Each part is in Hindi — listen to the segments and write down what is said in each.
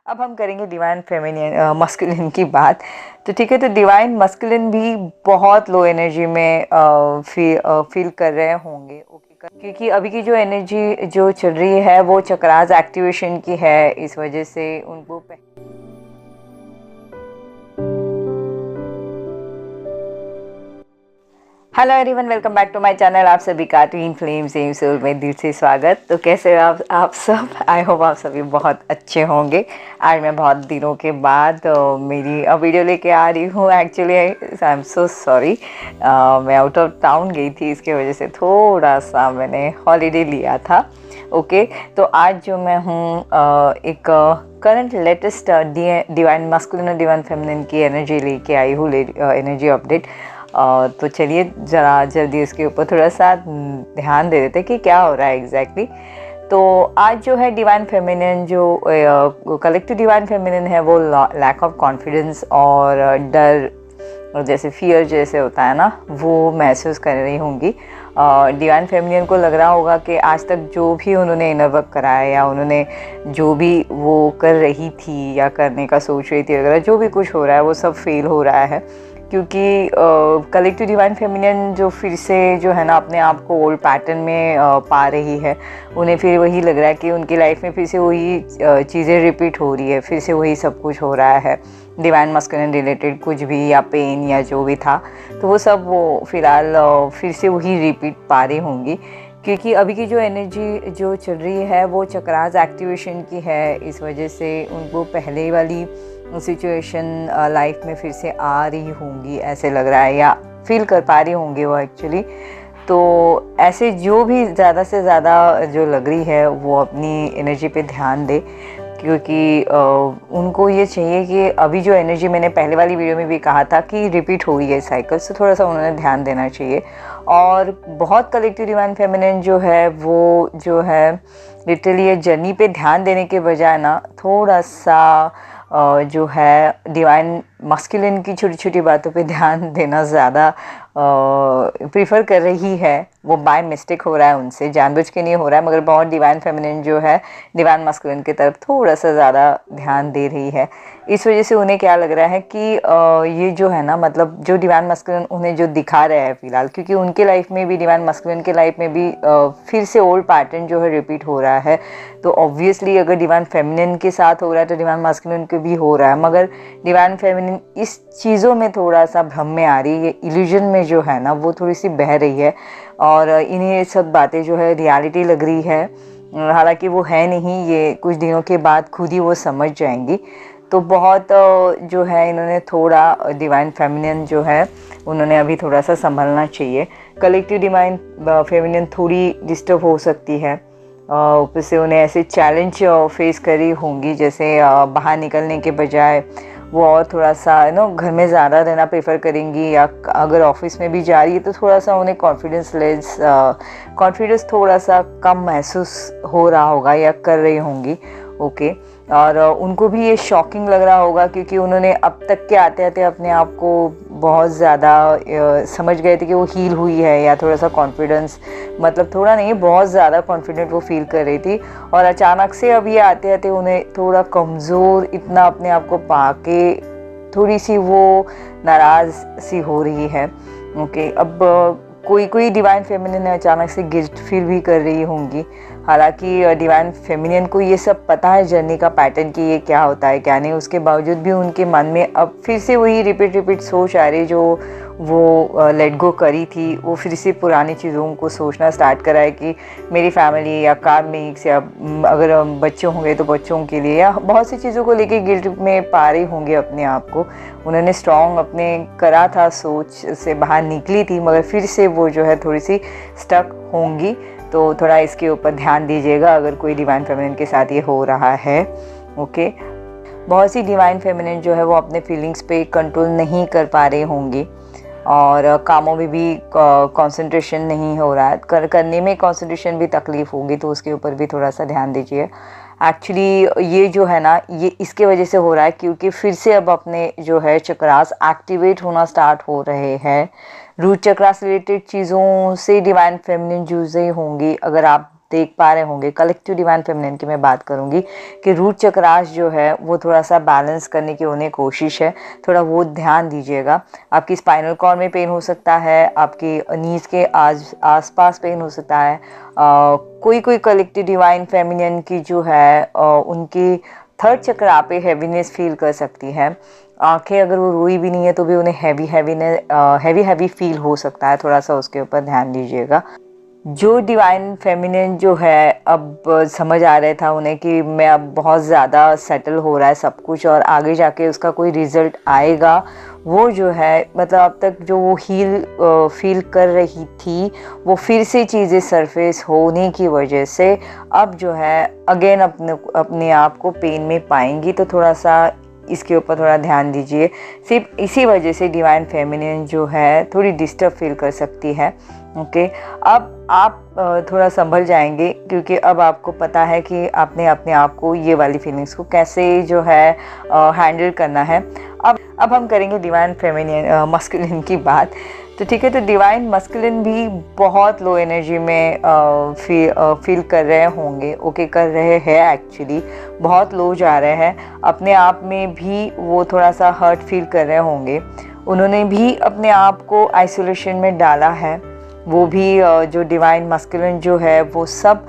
अब हम करेंगे डिवाइन फेमिनिन मस्कुलिन की बात। तो ठीक है, तो डिवाइन मस्कुलिन भी बहुत लो एनर्जी में फील कर रहे होंगे। ओके, क्योंकि अभी की जो एनर्जी जो चल रही है वो चक्रास एक्टिवेशन की है, इस वजह से उनको hello everyone, welcome back to my channel. आप सभी का ट्विन फ्लेम सेम सोल में दिल से स्वागत। तो कैसे हो आप सब? आई होप आप सभी बहुत अच्छे होंगे। आज मैं बहुत दिनों के बाद मेरी वीडियो लेके आ रही हूँ। Actually I am so sorry, मैं आउट ऑफ टाउन गई थी, इसके वजह से थोड़ा सा मैंने हॉलीडे लिया था। ओके, तो आज जो मैं हूँ एक करंट लेटेस्ट डिवाइन मस्कुलिन और डिवाइन फेमिनिन की एनर्जी लेके आई हूँ, एनर्जी अपडेट। तो चलिए ज़रा जल्दी इसके ऊपर थोड़ा सा ध्यान दे देते कि क्या हो रहा है एग्जैक्टली। तो आज जो है डिवाइन फेमिनिन, जो कलेक्टिव डिवाइन फेमिनिन है, वो लैक ऑफ कॉन्फिडेंस और डर, जैसे फियर जैसे होता है ना, वो महसूस कर रही होंगी। डिवाइन फेमिनिन को लग रहा होगा कि आज तक जो भी उन्होंने इनर वर्क कराया या उन्होंने जो भी वो कर रही थी या करने का सोच रही थी वगैरह, जो भी कुछ हो रहा है वो सब फेल हो रहा है। क्योंकि कलेक्टिव डिवाइन फेमिनिन जो फिर से जो है ना अपने आप को ओल्ड पैटर्न में पा रही है, उन्हें फिर वही लग रहा है कि उनकी लाइफ में फिर से वही चीज़ें रिपीट हो रही है, फिर से वही सब कुछ हो रहा है। डिवाइन मस्कुलिन रिलेटेड कुछ भी या पेन या जो भी था, तो वो सब वो फ़िलहाल फिर से वही रिपीट पा रही होंगी। क्योंकि अभी की जो एनर्जी जो चल रही है वो चक्रास एक्टिवेशन की है, इस वजह से उनको पहले वाली सिचुएशन लाइफ में फिर से आ रही होंगी, ऐसे लग रहा है, या फील कर पा रही होंगी वो एक्चुअली। तो ऐसे जो भी ज़्यादा से ज़्यादा जो लग रही है वो अपनी एनर्जी पे ध्यान दे, क्योंकि उनको ये चाहिए कि अभी जो एनर्जी मैंने पहले वाली वीडियो में भी कहा था कि रिपीट हो रही है साइकिल, से थोड़ा सा उन्होंने ध्यान देना चाहिए। और बहुत कलेक्टिव डिवाइन फेमिनिन जो है वो जो है लिटरली ये जर्नी पे ध्यान देने के बजाय ना थोड़ा सा जो है डिवाइन मस्कुलिन की छोटी छोटी बातों पे ध्यान देना ज़्यादा प्रीफर कर रही है। वो बाय मिस्टेक हो रहा है, उनसे जानबूझ के नहीं हो रहा है, मगर बहुत डिवाइन फेमिनिन जो है डिवाइन मस्कुलिन की तरफ थोड़ा सा ज़्यादा ध्यान दे रही है। इस वजह से उन्हें क्या लग रहा है कि ये जो है ना, मतलब जो डिवाइन मस्कुलिन उन्हें जो दिखा रहा है फ़िलहाल, क्योंकि उनके लाइफ में भी, डिवाइन मस्कुलिन के लाइफ में भी फिर से ओल्ड पैटर्न जो है रिपीट हो रहा है। तो ऑब्वियसली अगर डिवाइन फेमिनिन के साथ हो रहा है तो डिवाइन मस्कुलिन को भी हो रहा है, मगर डिवाइन फेमिनिन इस चीज़ों में थोड़ा सा भ्रम में आ रही है, इल्यूजन में जो है ना वो थोड़ी सी बह रही है, और इन्हें सब बातें जो है रियलिटी लग रही है। हालांकि वो है नहीं, ये कुछ दिनों के बाद खुद ही वो समझ जाएंगी। तो बहुत जो है इन्होंने थोड़ा डिवाइन फेमिनिन जो है उन्होंने अभी थोड़ा सा संभलना चाहिए। कलेक्टिव डिवाइन फेमिनिन थोड़ी डिस्टर्ब हो सकती है, ऊपर से उन्हें ऐसे चैलेंज फेस करी होंगी, जैसे बाहर निकलने के बजाय वो और थोड़ा सा घर में ज़्यादा रहना प्रेफर करेंगी, या अगर ऑफिस में भी जा रही है तो थोड़ा सा उन्हें कॉन्फिडेंस थोड़ा सा कम महसूस हो रहा होगा या कर रही होंगी। ओके, और उनको भी ये शॉकिंग लग रहा होगा, क्योंकि उन्होंने अब तक के आते आते अपने आप को बहुत ज़्यादा समझ गए थे कि वो हील हुई है, या थोड़ा सा कॉन्फिडेंस, मतलब थोड़ा नहीं, बहुत ज़्यादा कॉन्फिडेंट वो फील कर रही थी, और अचानक से अब ये आते आते उन्हें थोड़ा कमज़ोर इतना अपने आप को पाके थोड़ी सी वो नाराज़ सी हो रही है। ओके, अब कोई डिवाइन फेमिनिन अचानक से गिल्ट फील भी कर रही होंगी। हालांकि डिवाइन फेमिनिन को ये सब पता है जर्नी का पैटर्न कि ये क्या होता है क्या नहीं, उसके बावजूद भी उनके मन में अब फिर से वही रिपीट सोच आ रही, जो वो लेट गो करी थी, वो फिर से पुरानी चीज़ों को सोचना स्टार्ट करा है कि मेरी फैमिली या कार्मिक्स, या अगर बच्चे होंगे तो बच्चों के लिए, या बहुत सी चीज़ों को लेके गिल्ट में पा रही होंगे अपने आप को। उन्होंने स्ट्रॉन्ग अपने करा था, सोच से बाहर निकली थी, मगर फिर से वो जो है थोड़ी सी स्टक होंगी। तो थोड़ा इसके ऊपर ध्यान दीजिएगा अगर कोई डिवाइन फेमिनिन के साथ ये हो रहा है। ओके, बहुत सी डिवाइन फेमिनिन जो है वो अपने फीलिंग्स पे कंट्रोल नहीं कर पा रहे होंगे, और कामों में भी कंसंट्रेशन नहीं हो रहा है, करने में कंसंट्रेशन भी तकलीफ़ होगी, तो उसके ऊपर भी थोड़ा सा ध्यान दीजिए। एक्चुअली ये जो है ना, ये इसके वजह से हो रहा है क्योंकि फिर से अब अपने जो है चक्रास एक्टिवेट होना स्टार्ट हो रहे हैं। रूट चक्रास रिलेटेड चीज़ों से डिवाइन फेमिनिन जूझ रही होंगी। अगर आप देख पा रहे होंगे, कलेक्टिव डिवाइन फेमिनिन की मैं बात करूँगी कि रूट चक्रास जो है वो थोड़ा सा बैलेंस करने की उन्हें कोशिश है, थोड़ा वो ध्यान दीजिएगा। आपकी स्पाइनल कॉर्ड में पेन हो सकता है, आपकी नीज के आसपास पेन हो सकता है। कोई कलेक्टिव डिवाइन फेमिनिन की जो है उनकी थर्ड चक्रा पे हैवीनेस फील कर सकती है। आंखें अगर वो रोई भी नहीं है तो भी उन्हें हैवी फील हो सकता है, थोड़ा सा उसके ऊपर ध्यान दीजिएगा। जो डिवाइन फेमिनिन जो है अब समझ आ रहा था उन्हें कि मैं अब बहुत ज़्यादा सेटल हो रहा है सब कुछ और आगे जाके उसका कोई रिजल्ट आएगा, वो जो है मतलब अब तक जो वो हील फील कर रही थी वो फिर से चीज़ें सरफेस होने की वजह से अब जो है अगेन अपने आप को पेन में पाएंगी। तो थोड़ा सा इसके ऊपर थोड़ा ध्यान दीजिए। सिर्फ इसी वजह से डिवाइन फेमिनिन जो है थोड़ी डिस्टर्ब फील कर सकती है। ओके, अब आप थोड़ा संभल जाएंगे क्योंकि अब आपको पता है कि आपने अपने आप को ये वाली फीलिंग्स को कैसे जो है हैंडल करना है। अब हम करेंगे डिवाइन फेमिनिन मस्कुलिन की बात। तो ठीक है, तो डिवाइन मस्कुलिन भी बहुत लो एनर्जी में फील कर रहे होंगे। ओके, कर रहे हैं, एक्चुअली बहुत लो जा रहे हैं, अपने आप में भी वो थोड़ा सा हर्ट फील कर रहे होंगे। उन्होंने भी अपने आप को आइसोलेशन में डाला है। वो भी जो डिवाइन मस्कुलिन जो है वो सब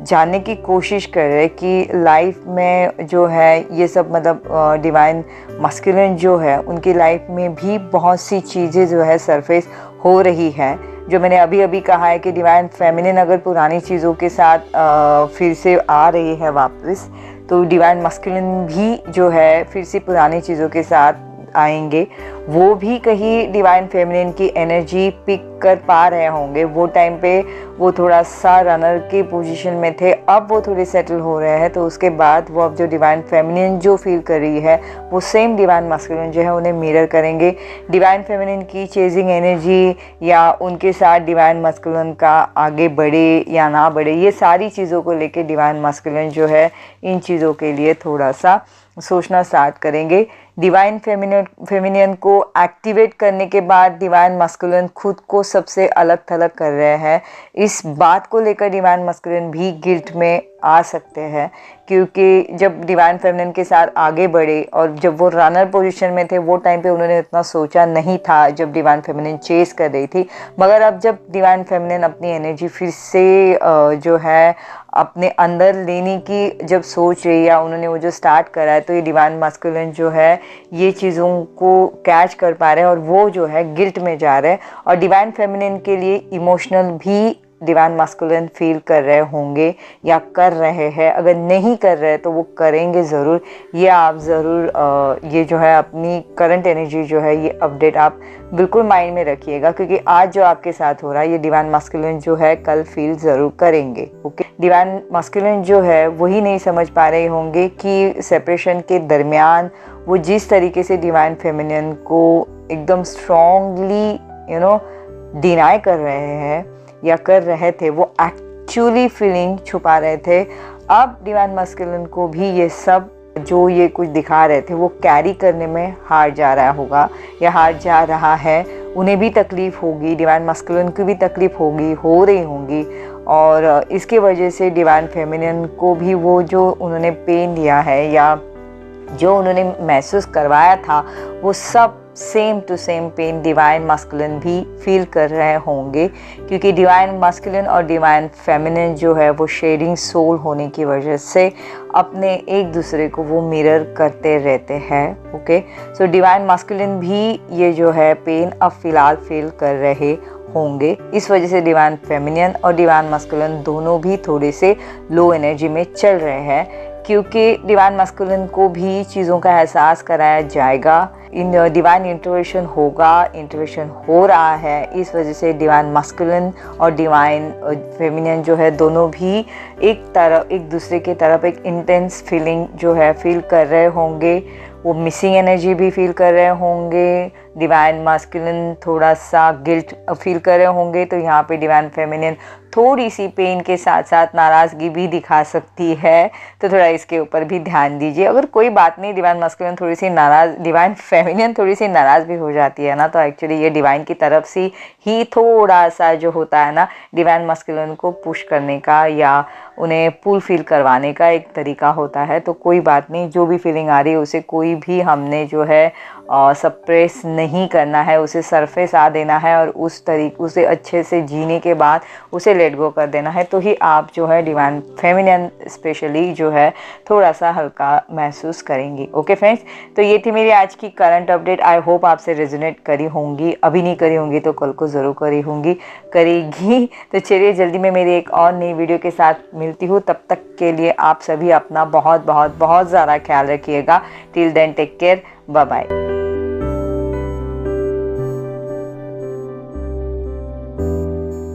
जानने की कोशिश कर रहे कि लाइफ में जो है ये सब मतलब डिवाइन मस्कुलिन जो है उनकी लाइफ में भी बहुत सी चीज़ें जो है सरफेस हो रही है। जो मैंने अभी कहा है कि डिवाइन फेमिनिन अगर पुरानी चीज़ों के साथ फिर से आ रही है वापस, तो डिवाइन मस्कुलिन भी जो है फिर से पुरानी चीज़ों के साथ आएंगे। वो भी कहीं डिवाइन फेमिनिन की एनर्जी पिक कर पा रहे होंगे। वो टाइम पे वो थोड़ा सा रनर के पोजीशन में थे, अब वो थोड़े सेटल हो रहे हैं। तो उसके बाद वो अब जो डिवाइन फेमिनिन जो फील कर रही है वो सेम डिवाइन मस्कुलिन जो है उन्हें मिरर करेंगे। डिवाइन फेमिनिन की चेजिंग एनर्जी या उनके साथ डिवाइन मस्कुलिन का आगे बढ़े या ना बढ़े, ये सारी चीज़ों को लेके डिवाइन मस्कुलिन जो है इन चीज़ों के लिए थोड़ा सा सोचना स्टार्ट करेंगे। डिवाइन फेमिनिन को एक्टिवेट करने के बाद डिवाइन मस्कुलिन खुद को सबसे अलग थलग कर रहे हैं। इस बात को लेकर डिवाइन मस्कुलिन भी गिल्ट में आ सकते हैं क्योंकि जब डिवाइन फेमिनिन के साथ आगे बढ़े और जब वो रनर पोजीशन में थे वो टाइम पे उन्होंने इतना सोचा नहीं था जब डिवाइन फेमिनिन चेस कर रही थी। मगर अब जब डिवाइन फेमिनिन अपनी एनर्जी फिर से जो है अपने अंदर लेने की जब सोच रही है, उन्होंने वो जो स्टार्ट करा है, तो ये डिवाइन मस्कुलिन जो है ये चीज़ों को कैच कर पा रहे हैं और वो जो है गिल्ट में जा रहे हैं। और डिवाइन फेमिनिन के लिए इमोशनल भी डिवाइन मस्कुलिन फील कर रहे होंगे या कर रहे हैं। अगर नहीं कर रहे तो वो करेंगे ज़रूर। ये आप ज़रूर ये जो है अपनी करंट एनर्जी जो है ये अपडेट आप बिल्कुल माइंड में रखिएगा क्योंकि आज जो आपके साथ हो रहा है ये डिवाइन मस्कुलिन जो है कल फील ज़रूर करेंगे। ओके, डिवाइन मस्कुलिन जो है वही नहीं समझ पा रहे होंगे कि सेपरेशन के दरमियान वो जिस तरीके से डिवाइन फेमिनिन को एकदम स्ट्रॉन्गली डिनाई कर रहे हैं या कर रहे थे, वो एक्चुअली फीलिंग छुपा रहे थे। अब डिवाइन मस्कुलिन को भी ये सब जो ये कुछ दिखा रहे थे वो कैरी करने में हार जा रहा होगा या हार जा रहा है। उन्हें भी तकलीफ़ होगी, डिवाइन मस्कुलिन की भी तकलीफ़ होगी, हो रही होंगी। और इसके वजह से डिवाइन फेमिनिन को भी वो जो उन्होंने पेन दिया है या जो उन्होंने महसूस करवाया था वो सब same to same pain divine masculine भी फील कर रहे होंगे क्योंकि डिवाइन मस्कुलिन और डिवाइन फेमिनिन जो है वो शेयरिंग सोल होने की वजह से अपने एक दूसरे को वो मिरर करते रहते हैं। ओके, सो डिवाइन मस्कुलिन भी ये जो है पेन अब फ़िलहाल फील कर रहे होंगे। इस वजह से डिवाइन फेमिनिन और डिवाइन मस्कुलिन दोनों भी थोड़े से लो एनर्जी में चल रहे हैं क्योंकि डिवाइन मस्कुलिन को भी चीज़ों का एहसास कराया जाएगा। इन डिवाइन इंटरवेंशन होगा, इंटरवेंशन हो रहा है। इस वजह से डिवाइन मस्कुलिन और डिवाइन फेमिनिन जो है दोनों भी एक दूसरे की तरफ एक इंटेंस फीलिंग जो है फील कर रहे होंगे। वो मिसिंग एनर्जी भी फील कर रहे होंगे। डिवाइन मस्कुलिन थोड़ा सा गिल्ट फील कर रहे होंगे तो यहाँ पे डिवाइन फेमिनिन थोड़ी सी पेन के साथ साथ नाराज़गी भी दिखा सकती है, तो थोड़ा इसके ऊपर भी ध्यान दीजिए। अगर कोई बात नहीं, डिवाइन मस्कुलिन थोड़ी सी नाराज़, डिवाइन फेमिनिन थोड़ी सी नाराज़ भी हो जाती है ना, तो एक्चुअली ये डिवाइन की तरफ से ही थोड़ा सा जो होता है ना डिवाइन मस्कुलिन को पुश करने का या उन्हें पुल फील करवाने का एक तरीका होता है। तो कोई बात नहीं, जो भी फीलिंग आ रही है उसे कोई भी हमने जो है सप्रेस नहीं करना है, उसे सरफेस आ देना है और उसे अच्छे से जीने के बाद उसे लेट गो कर देना है। तो ही आप जो है डिवाइन फेमिनिन स्पेशली जो है थोड़ा सा हल्का महसूस करेंगी। ओके फ्रेंड्स, तो ये थी मेरी आज की करंट अपडेट। आई होप आपसे रेजोनेट करी होंगी, अभी नहीं करी होंगी तो कल को ज़रूर करेगी। तो चलिए जल्दी मैं मेरी एक और नई वीडियो के साथ मिलती हूँ। तब तक के लिए आप सभी अपना बहुत बहुत बहुत ज़्यादा ख्याल रखिएगा। Till then take care, bye bye.